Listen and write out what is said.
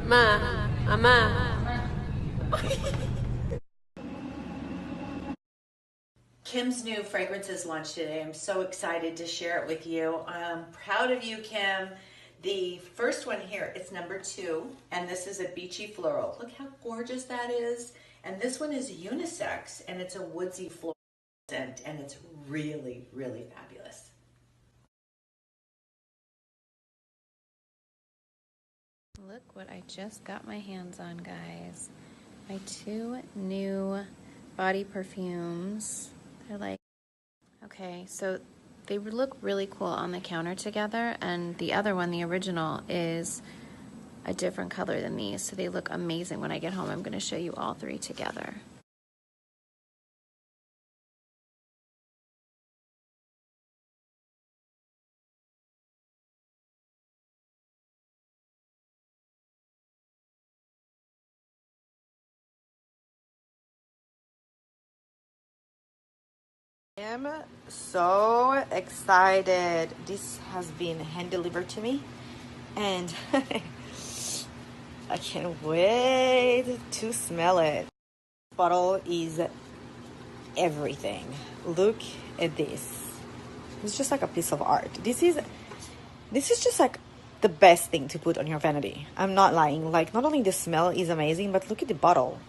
Ma, ama. Kim's new fragrances launched today. I'm so excited to share it with you. I'm proud of you, Kim. The first one here, it's number 2, and this is a beachy floral. Look how gorgeous that is. And this one is unisex, and it's a woodsy floral scent, and it's really, really fabulous. Look what I just got my hands on, guys. My 2 new body perfumes. They're like, okay, so they look really cool on the counter together, and the other one, the original, is a different color than these, so they look amazing. When I get home, I'm going to show you all 3 together. I am so excited. This has been hand delivered to me, and I can't wait to smell it. This bottle is everything. Look at this. It's just like a piece of art. This is just like the best thing to put on your vanity. I'm not lying. Like, not only the smell is amazing, but look at the bottle.